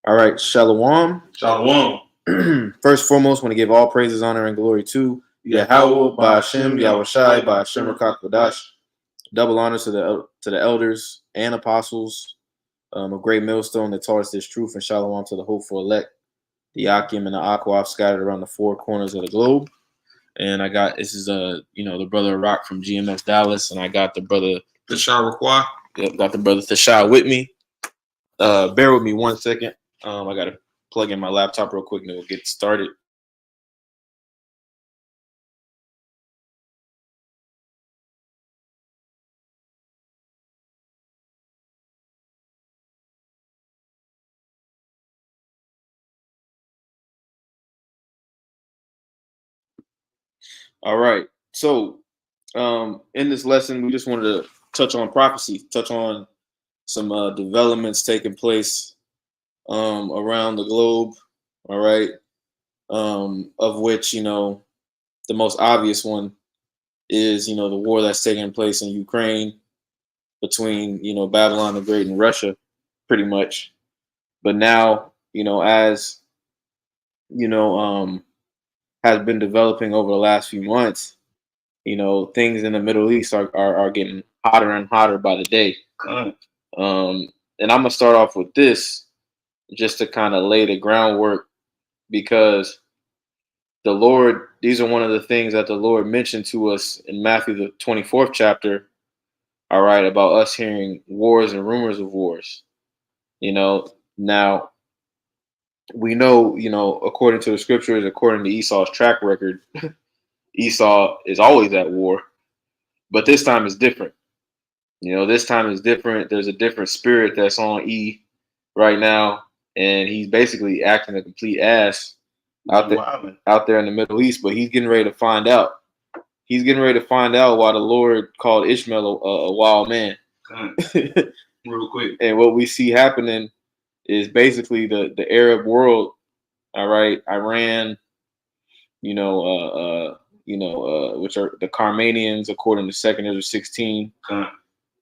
All right, Shalom. Shalom. First and foremost, want to give all praises, honor, and glory to Yahweh, Ba'Hashem, Yahweh Shai, Ba'Hashem, Rakakadash. Double honors to the elders and apostles, a great millstone that taught us this truth, and shalom to the hopeful elect, the Akim and the Akwaf scattered around the four corners of the globe. And I got the brother Rock from GMS Dallas, and I got the brother Tashar Rakwa. Yep, got the brother Thashai with me. Bear with me 1 second. I gotta plug in my laptop real quick and we'll get started. All right. So in this lesson, we just wanted to touch on prophecy, touch on some developments taking place around the globe. All right. Of which, the most obvious one is, the war that's taking place in Ukraine between, Babylon the Great and Russia, pretty much. But now, as, has been developing over the last few months, things in the Middle East are getting hotter and hotter by the day. And I'm gonna start off with this just to kind of lay the groundwork, because the Lord, these are one of the things that the Lord mentioned to us in Matthew the 24th chapter. All right, about us hearing wars and rumors of wars. Now we know, according to the scriptures, according to Esau's track record, Esau is always at war, but this time is different. This time is different. There's a different spirit that's on E right now, and he's basically acting a complete ass out there in the Middle East. But he's getting ready to find out. He's getting ready to find out why the Lord called Ishmael a wild man. Real quick. And what we see happening is basically the Arab world. All right, Iran. Which are the Carmanians, according to 2nd Ezra 16.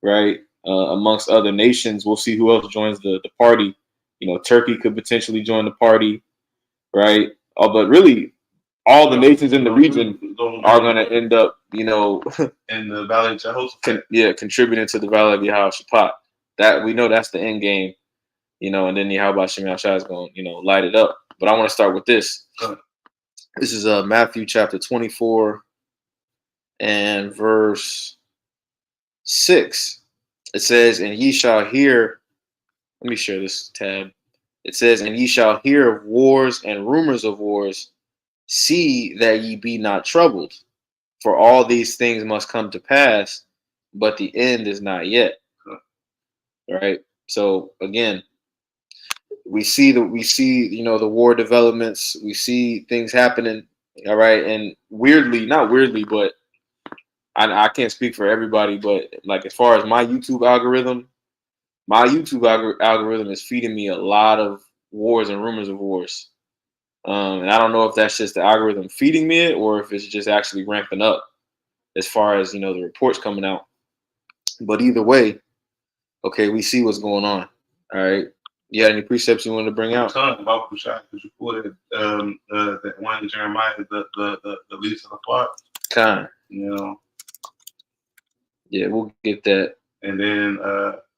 Right, amongst other nations. We'll see who else joins the party. Turkey could potentially join the party, right? But really, all the nations in the region are going to end up, in the Valley of Jehoshaphat. Contributing to the Valley of Jehoshaphat. That we know that's the end game, and then Yahweh Shem Shai is going, light it up. But I want to start with this. This is Matthew chapter 24 and verse 6. It says, and ye shall hear, let me share this tab. It says, and ye shall hear of wars and rumors of wars. See that ye be not troubled, for all these things must come to pass, but the end is not yet. Right? So again, we see the war developments, we see things happening, all right, and not weirdly, but I can't speak for everybody, but like as far as my YouTube algorithm is feeding me a lot of wars and rumors of wars. And I don't know if that's just the algorithm feeding me it or if it's just actually ramping up as far as, the reports coming out. But either way, okay, we see what's going on. All right. You had any precepts you wanted to bring out? About Kushai, because you quoted that one in Jeremiah, the least of the flock. Yeah, we'll get that. And then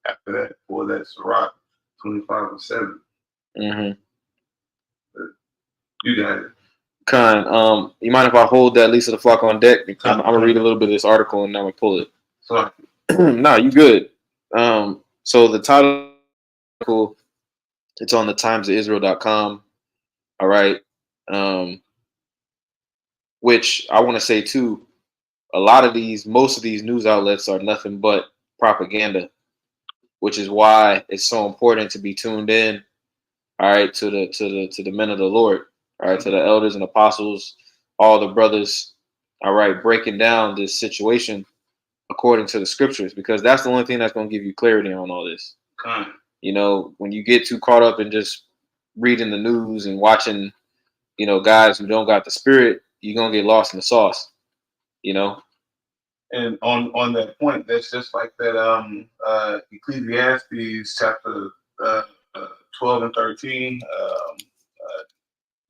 after that, for that Sirach 25:7. You got it. You mind if I hold that least of the flock on deck? I'm gonna read a little bit of this article and then I'm gonna pull it. Sorry. No, you good. So the title, it's on the timesofisrael.com. All right. Which I want to say too, most of these news outlets are nothing but propaganda, which is why it's so important to be tuned in, all right, to the men of the Lord, all right, to the elders and apostles, all the brothers, all right, breaking down this situation according to the scriptures, because that's the only thing that's going to give you clarity on all this. When you get too caught up in just reading the news and watching, guys who don't got the spirit, you're going to get lost in the sauce, And on that point, that's just like that Ecclesiastes chapter 12 and 13.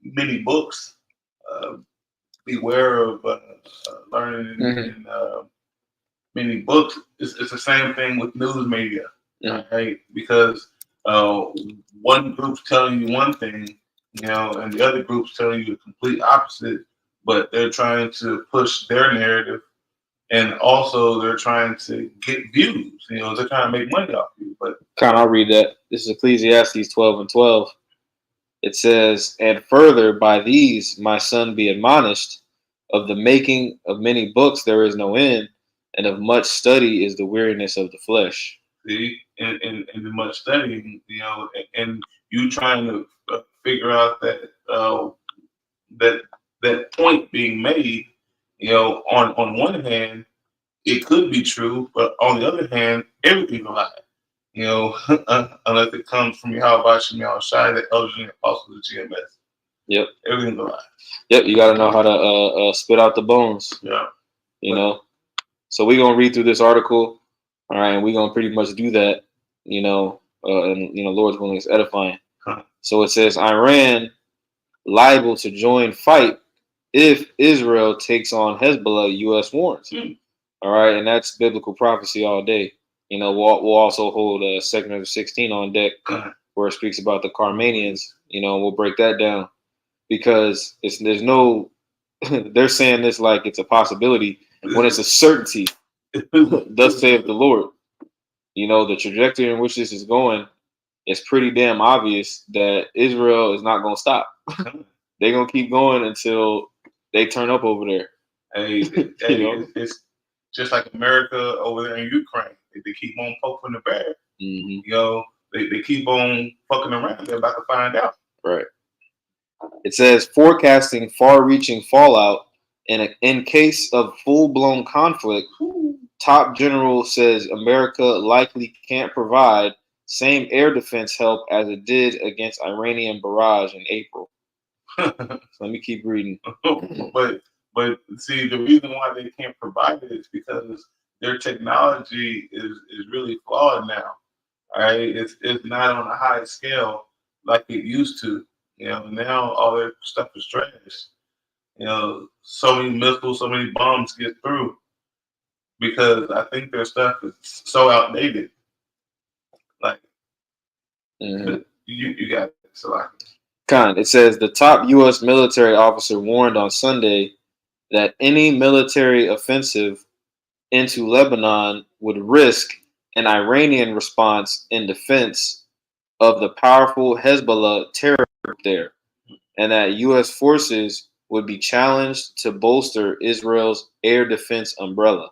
Many books. Beware of learning in many books. It's the same thing with news media, right? Because one group's telling you one thing, and the other group's telling you the complete opposite, but they're trying to push their narrative, and also they're trying to get views. They're trying to make money off you. But I'll read that. This is Ecclesiastes 12 and 12. It says, "And further, by these, my son, be admonished. Of the making of many books there is no end, and of much study is the weariness of the flesh." See, and much studying, and you trying to figure out that point being made, on one hand, it could be true, but on the other hand, everything's a lie. Unless it comes from Yahweh Shem Shai, the elders and apostles of GMS. Yep. Everything's a lie. Yep, you got to know how to spit out the bones. Yeah. So we're going to read through this article, all right, and we're going to pretty much do that, and, Lord's willing, is edifying. So it says, Iran liable to join fight if Israel takes on Hezbollah, U.S. warns. All right, and that's biblical prophecy all day. We'll also hold 2 16 on deck where it speaks about the Carmanians. We'll break that down because there's no they're saying this like it's a possibility when it's a certainty. Thus saith the Lord. The trajectory in which this is going is pretty damn obvious that Israel is not going to stop. They're going to keep going until they turn up over there. It's just like America over there in Ukraine. They keep on poking the bear. They keep on fucking around. They're about to find out. Right. It says forecasting far-reaching fallout in case of full-blown conflict. Top general says America likely can't provide same air defense help as it did against Iranian barrage in April. Let me keep reading. But see, the reason why they can't provide it is because their technology is really flawed now. All right, it's not on a high scale like it used to. Now all their stuff is trash. So many missiles, so many bombs get through because I think their stuff is so outdated. Like you got it. So like. It says the top U.S. military officer warned on Sunday that any military offensive into Lebanon would risk an Iranian response in defense of the powerful Hezbollah terror group there, and that U.S. forces would be challenged to bolster Israel's air defense umbrella.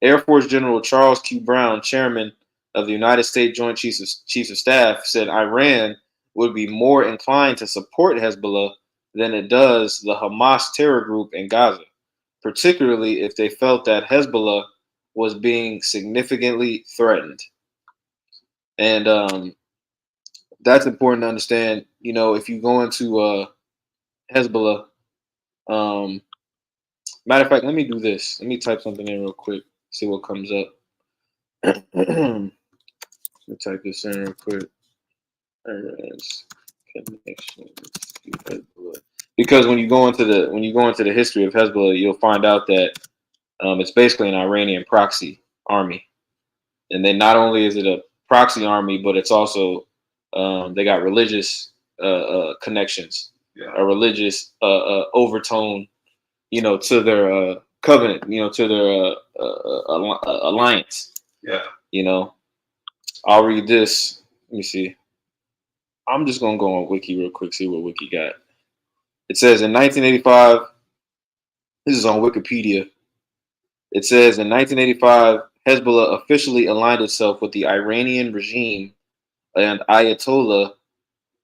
Air Force General Charles Q. Brown, chairman of the United States Joint Chiefs of Staff, said Iran would be more inclined to support Hezbollah than it does the Hamas terror group in Gaza, particularly if they felt that Hezbollah was being significantly threatened. And that's important to understand. If you go into Hezbollah, matter of fact, let me do this. Let me type something in real quick, see what comes up. Let me type this in real quick. Because when you go into the history of Hezbollah, you'll find out that it's basically an Iranian proxy army, and then not only is it a proxy army, but it's also they got religious connections, a religious overtone, to their covenant, to their alliance. Yeah. I'll read this. Let me see. I'm just going to go on Wiki real quick, see what Wiki got. It says in 1985, this is on Wikipedia. It says in 1985, Hezbollah officially aligned itself with the Iranian regime and Ayatollah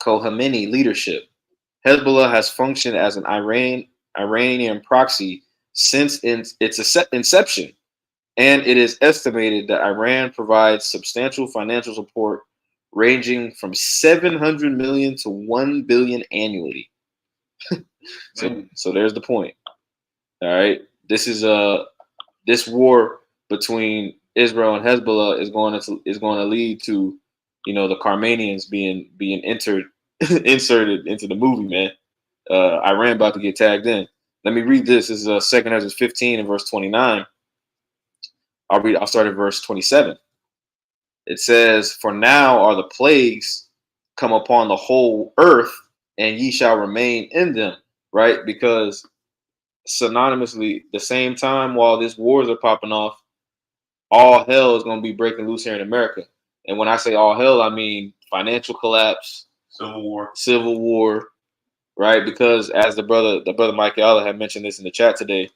Khomeini leadership. Hezbollah has functioned as an Iranian proxy since its inception, and it is estimated that Iran provides substantial financial support ranging from 700 million to 1 billion annually. So there's the point. All right, this is this war between Israel and Hezbollah is going to lead to the Carmanians being inserted into the movie, man. Iran about to get tagged in. Let me read this. This is 2 Ezra 15 and verse 29. I'll start at verse 27. It says, "For now are the plagues come upon the whole earth, and ye shall remain in them." Right? Because synonymously, the same time while these wars are popping off, all hell is going to be breaking loose here in America. And when I say all hell, I mean financial collapse, civil war, right? Because as the brother Mike Alla had mentioned this in the chat today,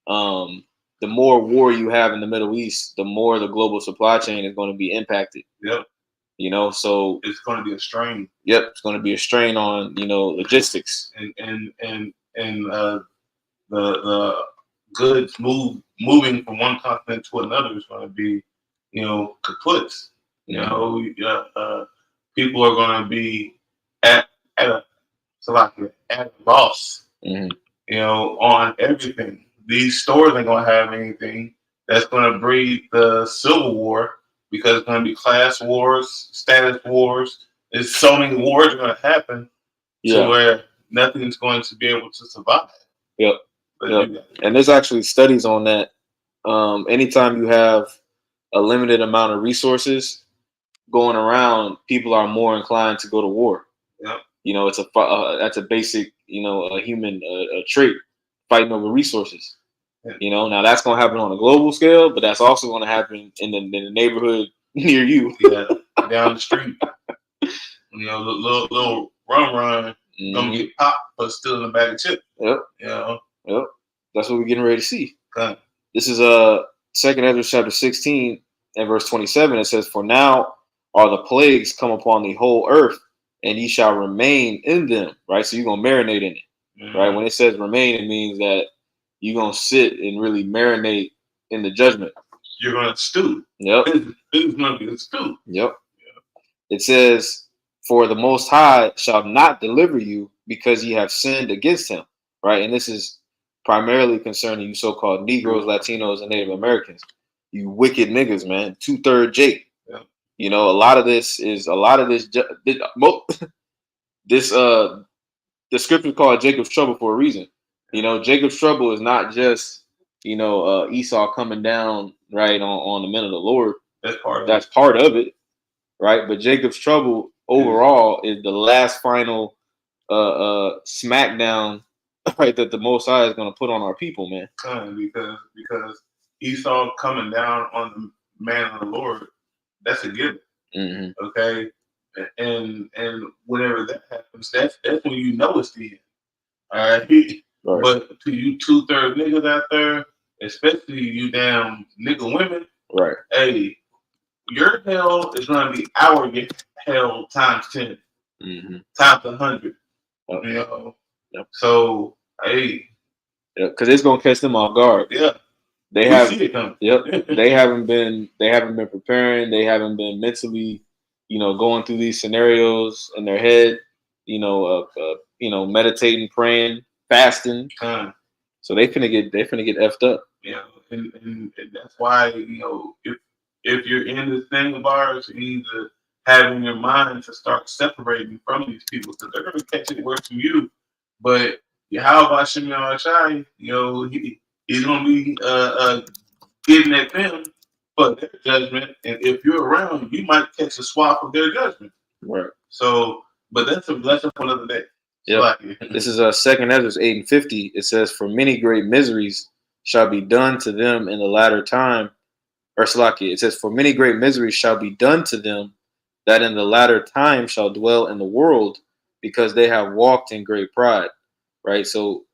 the more war you have in the Middle East, the more the global supply chain is going to be impacted. Yep. So it's going to be a strain. Yep, it's going to be a strain on logistics and the goods moving from one continent to another is going to be kaput. People are going to be at a loss. On everything. These stores ain't going to have anything. That's going to breed the civil war because it's going to be class wars, status wars. There's so many wars are going to happen to where nothing's going to be able to survive. Yep. And there's actually studies on that. Anytime you have a limited amount of resources going around, people are more inclined to go to war. Yep. That's a basic, a human trait, fighting over resources. Yeah. Now that's going to happen on a global scale, but that's also going to happen in the neighborhood near you. Yeah, down the street. Little run, gonna get popped, but still in a bag of chips. Yep. Yep. That's what we're getting ready to see. Okay. This is 2 Ezra chapter 16 and verse 27. It says, "For now are the plagues come upon the whole earth, and ye shall remain in them." Right. So you're gonna marinate in it. Mm-hmm. Right. When it says remain, it means that you're gonna sit and really marinate in the judgment. You're gonna stew. Yep. It's gonna be a stew. Yep. It says, "For the Most High shall not deliver you, because ye have sinned against him." Right. And this is primarily concerning you so-called Negroes, Latinos, and Native Americans. You wicked niggas, man. 2/3 Jake. Yeah. A lot of this the scripture called Jacob's trouble for a reason. Jacob's trouble is not just Esau coming down right on the men of the Lord. That's part of it, right? But Jacob's trouble overall is the last final smackdown, right, that the Most High is going to put on our people, man. Because Esau coming down on the man of the Lord, that's a given. Mm-hmm. Okay, and whenever that happens, that's when you know it's the end. All right. Right. But to you 2/3 niggas out there, especially you damn nigga women, right? Hey, your hell is gonna be our hell times 10, times 100. Yep. So hey, because it's gonna catch them off guard. Yeah, they haven't. Yep, they haven't been preparing. They haven't been mentally, going through these scenarios in their head. Meditating, praying, fasting. So they finna get effed up. Yeah, and that's why if you're in this thing of ours, you need to have in your mind to start separating from these people because they're gonna catch it worse from you. But how about Shimon Achai? He's gonna be getting at them for their judgment, and if you're around, you might catch a swath of their judgment. Right. So, but that's a lesson for another day. Yeah. This is 2 Ezra 8 and 50. It says, "For many great miseries shall be done to them in the latter time." Or Salaki, it says, "For many great miseries shall be done to them that in the latter time shall dwell in the world, because they have walked in great pride." Right. So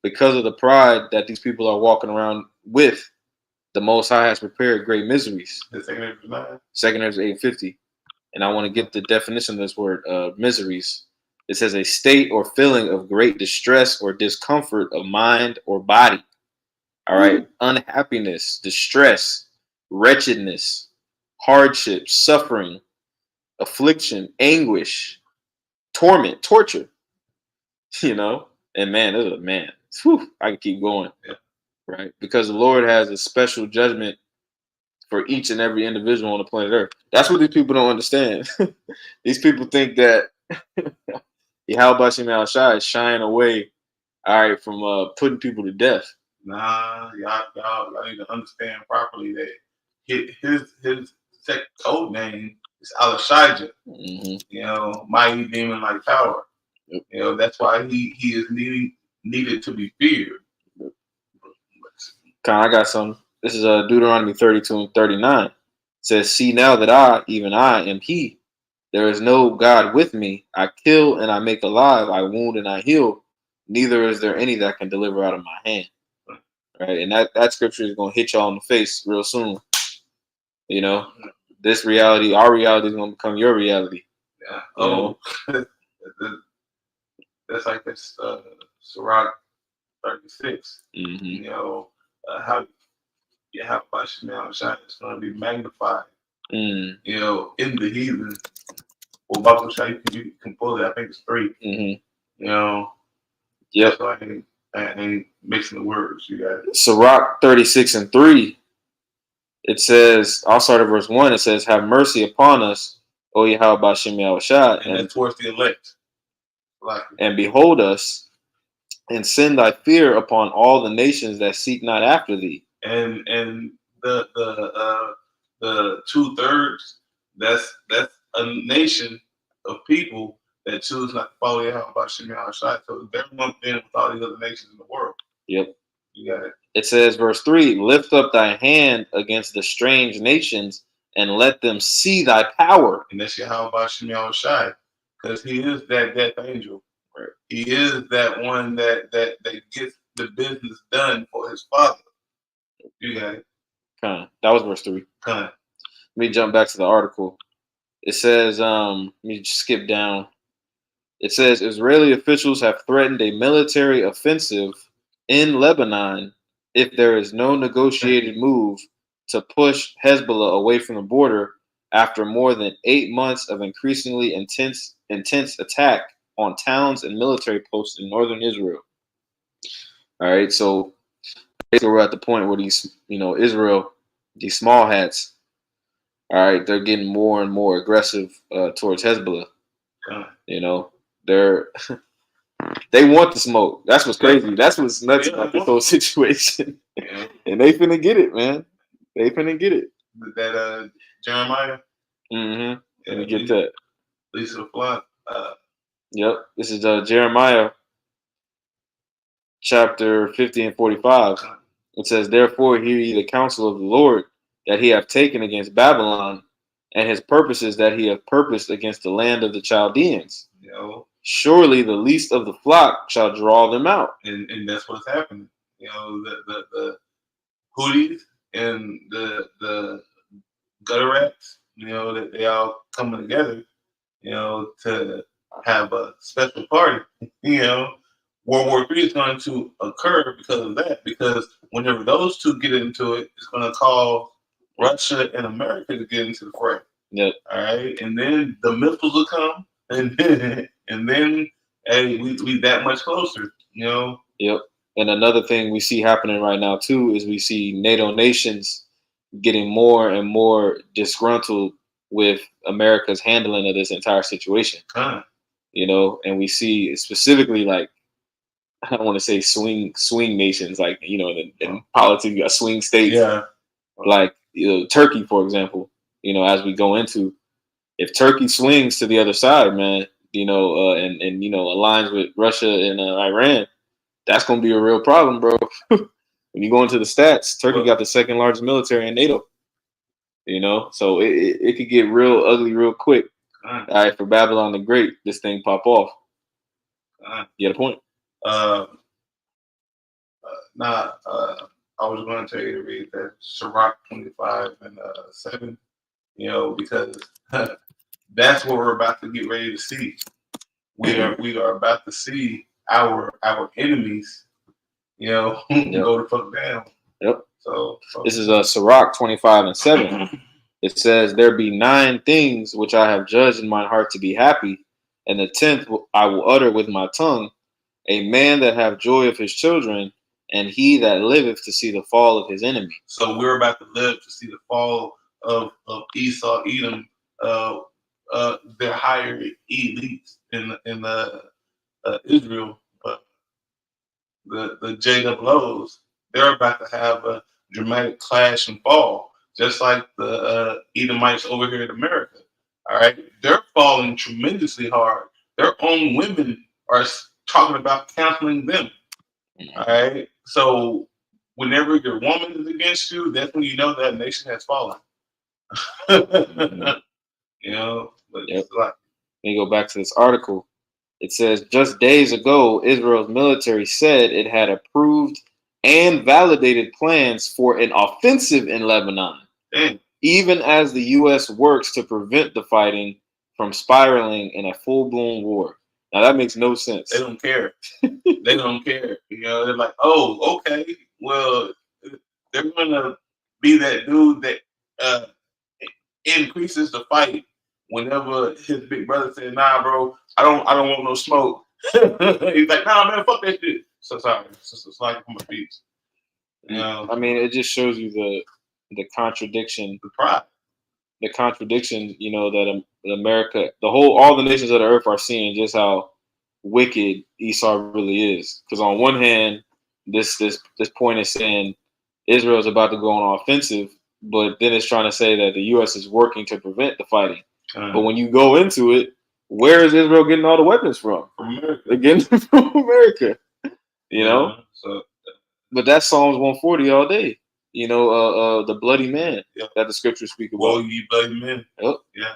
because of the pride that these people are walking around with, the Most High has prepared great miseries. 2 Ezra 8 and 50. And I want to get the definition of this word, miseries. It says a state or feeling of great distress or discomfort of mind or body. All right. Unhappiness, distress, wretchedness, hardship, suffering, affliction, anguish, torment, torture. And man, whew, I can keep going. Yeah. Right. Because the Lord has a special judgment for each and every individual on the planet Earth. That's what these people don't understand. These people think that Yahweh Shem Shai is shying away, all right, from putting people to death. Nah, y'all need to understand properly that his second code name is Alashijah. You know, mighty demon like power. Yep. You know, that's why he is needed to be feared. I got some. This is Deuteronomy 32 and 39. It says, "See now that I, even I, am He. There is no God with me. I kill and I make alive. I wound and I heal. Neither is there any that can deliver out of my hand." Right, and that scripture is going to hit y'all in the face real soon. You know, this reality, our reality, is going to become your reality. Yeah. Oh, that's like this Sirach 36. You know, how Yahweh Shem Shai is going to be magnified. You know, in the heathen. Well, Bible Shai, you can pull it. I think it's 3. You know. Yep. So I ain't mixing the words. You got it. Sirach 36 and 3. It says, I'll start at verse 1. It says, "Have mercy upon us, O Yahweh Shem Shai, and that's towards the elect. And behold us, and send thy fear upon all the nations that seek not after thee." And the 2/3, that's a nation of people that choose not to follow Yahweh Shem Shai. So they're lumped in with all these other nations in the world. Yep. You got it. It says, verse 3, "Lift up thy hand against the strange nations, and let them see thy power." And that's Yahweh Shem Shai, because he is that death angel. Right. He is that one that gets the business done for his father. You got it. That was verse 3. Let me jump back to the article. It says, let me just skip down. It says, "Israeli officials have threatened a military offensive in Lebanon if there is no negotiated move to push Hezbollah away from the border after more than 8 months of increasingly intense attack on towns and military posts in northern Israel." All right, so we're at the point where these, Israel, these small hats, all right, they're getting more and more aggressive towards Hezbollah. You know, they want the smoke. That's what's crazy. That's what's nuts about this whole situation. And they finna get it, man. They finna get it. That Jeremiah. Let me get that. Lisa Flood. Yep. This is Jeremiah chapter 50 and 45. It says, "Therefore hear ye the counsel of the Lord that he hath taken against Babylon, and his purposes that he hath purposed against the land of the Chaldeans. Surely the least of the flock shall draw them out." And that's what's happening. You know, the Houthis and the gutter rats, that they all coming together, to have a special party. World War III is going to occur because of that. Because whenever those two get into it, it's going to cause Russia and America to get into the fray. Yep. All right, and then the missiles will come, and then hey, we that much closer. Yep. And another thing we see happening right now too is we see NATO nations getting more and more disgruntled with America's handling of this entire situation. And we see specifically, like, I don't want to say swing nations, like, in politics you got swing states. Yeah. Like, Turkey, for example, as we go into, if Turkey swings to the other side, man, and aligns with Russia and Iran, that's going to be a real problem, bro. When you go into the stats, Turkey got the second largest military in NATO. So it could get real ugly real quick. All right, for Babylon the Great, this thing pop off. You got a point? I was going to tell you to read that Sirach 25 and 7, because that's what we're about to get ready to see. We are about to see our enemies, go the fuck down. Yep. So this is Sirach 25 and 7. It says, "There be 9 things which I have judged in my heart to be happy, and the 10th I will utter with my tongue. A man that have joy of his children, and he that liveth to see the fall of his enemy. So we're about to live to see the fall of Esau, Edom, their higher elites in Israel, the Jacob Lows. They're about to have a dramatic clash and fall, just like the Edomites over here in America. All right, they're falling tremendously hard. Their own women are talking about canceling them. All right, so whenever your woman is against you, that's when you know that nation has fallen. You know, but Yep. it's like, Let me go back to this article. It says, just days ago, Israel's military said it had approved and validated plans for an offensive in Lebanon, even as the U.S. works to prevent the fighting from spiraling in a full-blown war. Now, that makes no sense. They don't care. They don't care. You know, they're like, oh, okay, well, they're going to be that dude that increases the fight whenever his big brother says, nah, bro, I don't want no smoke. He's like, nah, man, fuck that shit. So sorry. It's like from a piece. You know? I mean, it just shows you the contradiction. The pride. The contradiction, you know, that America, all the nations of the earth are seeing just how wicked Esau really is. Because on one hand, this point is saying Israel is about to go on offensive, but then it's trying to say that the U.S. is working to prevent the fighting. But when you go into it, where is Israel getting all the weapons from? From America. They're getting them from America. You know? So, but that's Psalms 140 all day. You know, the bloody man that the scriptures speak about. Woe ye bloody men. Yep. Yeah.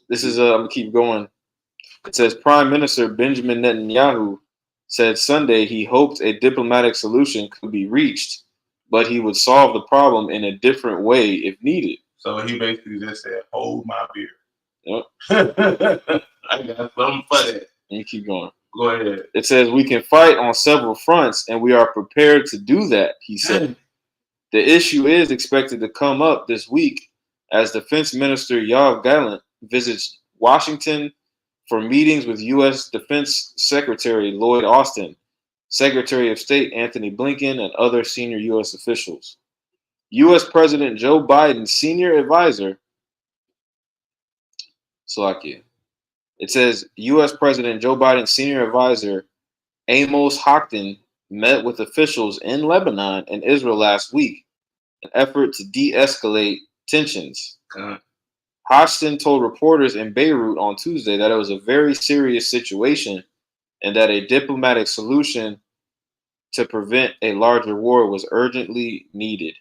This is, I'm going to keep going. It says, Prime Minister Benjamin Netanyahu said Sunday he hoped a diplomatic solution could be reached, but he would solve the problem in a different way if needed. So he basically just said, hold my beer. Yep. I got something for that. And you keep going. Go ahead. It says, we can fight on several fronts, and we are prepared to do that, he said. The issue is expected to come up this week as Defense Minister Yoav Gallant visits Washington for meetings with U.S. Defense Secretary Lloyd Austin, Secretary of State Anthony Blinken, and other senior U.S. officials. U.S. President Joe Biden's senior advisor, Slovakia. It says U.S. President Joe Biden's senior advisor, Amos Hochstein, met with officials in Lebanon and Israel last week, an effort to de-escalate tensions. Hochstein told reporters in Beirut on Tuesday that it was a very serious situation and that a diplomatic solution to prevent a larger war was urgently needed.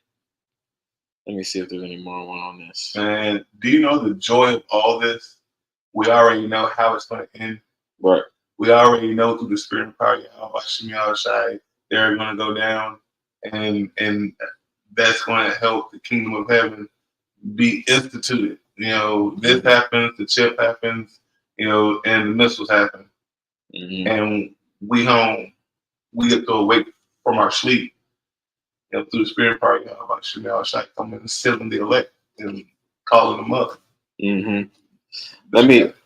Let me see if there's any more on this. And do you know the joy of all this? We already know how it's going to end. Right. We already know through the spirit and power of they're going to go down, and that's going to help the kingdom of heaven be instituted. You know, this happens, the chip happens, you know, and the missiles happen. And we home, we get to awake from our sleep, you know, through the spirit and power of coming and sealing the elect and calling them up.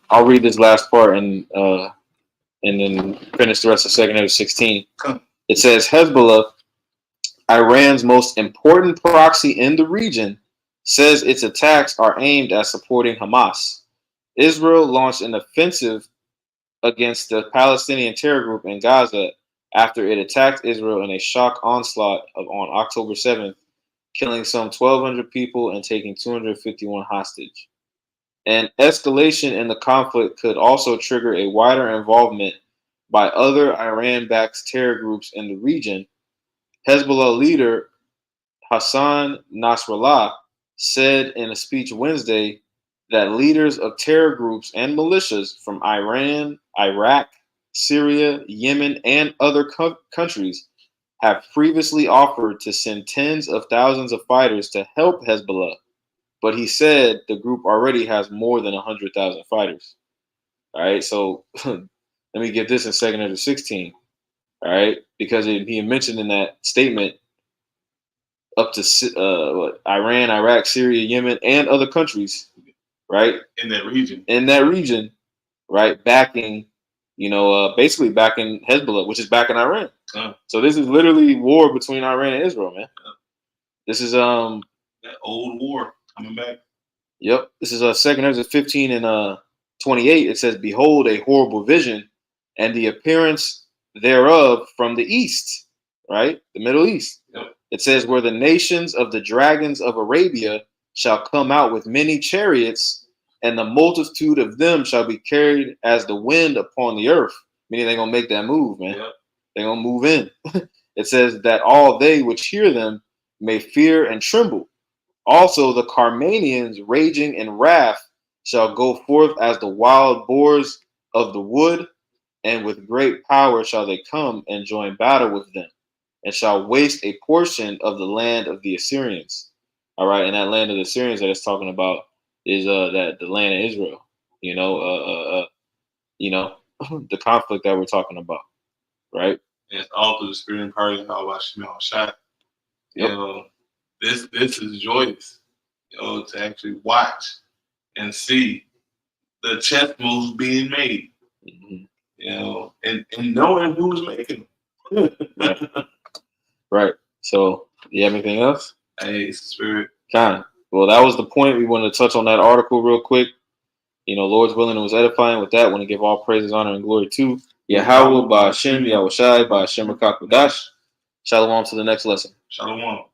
I'll read this last part and then finish the rest of 2 16. It says Hezbollah, Iran's most important proxy in the region, says its attacks are aimed at supporting Hamas. Israel launched an offensive against the Palestinian terror group in Gaza after it attacked Israel in a shock onslaught on October 7th, killing some 1,200 people and taking 251 hostage. An escalation in the conflict could also trigger a wider involvement by other Iran-backed terror groups in the region. Hezbollah leader Hassan Nasrallah said in a speech Wednesday that leaders of terror groups and militias from Iran, Iraq, Syria, Yemen, and other countries have previously offered to send tens of thousands of fighters to help Hezbollah. But he said the group already has more than 100,000 fighters. All right, so let me get this in 2 16. All right, because he mentioned in that statement up to Iran, Iraq, Syria, Yemen, and other countries, right? In that region. Right? Backing, basically backing Hezbollah, which is backing Iran. So this is literally war between Iran and Israel, man. This is that old war coming back. Yep. This is 2 Ezra 15 and 28. It says, "Behold, a horrible vision, and the appearance thereof from the east," right? The Middle East. Yep. It says, "Where the nations of the dragons of Arabia shall come out with many chariots, and the multitude of them shall be carried as the wind upon the earth." Meaning they're gonna make that move, man. Yep. They're gonna move in. It says that all they which hear them may fear and tremble. Also, the Carmanians, raging in wrath, shall go forth as the wild boars of the wood, and with great power shall they come and join battle with them, and shall waste a portion of the land of the Assyrians. All right, and that land of the Assyrians that it's talking about is that the land of Israel. The conflict that we're talking about, right? And it's all through the spirit and power of Allah Shemel Shai. You know, this is joyous, to actually watch and see the chess moves being made, and knowing who's making them. Right. So, you have anything else? Hey, spirit. Kind. Well, that was the point. We wanted to touch on that article real quick. Lord's willing, it was edifying. With that, I want to give all praises, honor, and glory to Yahweh, Ba'ashem, Yahushai, Ba'ashem, Rakakwadash. Shalom to the next lesson. Shalom.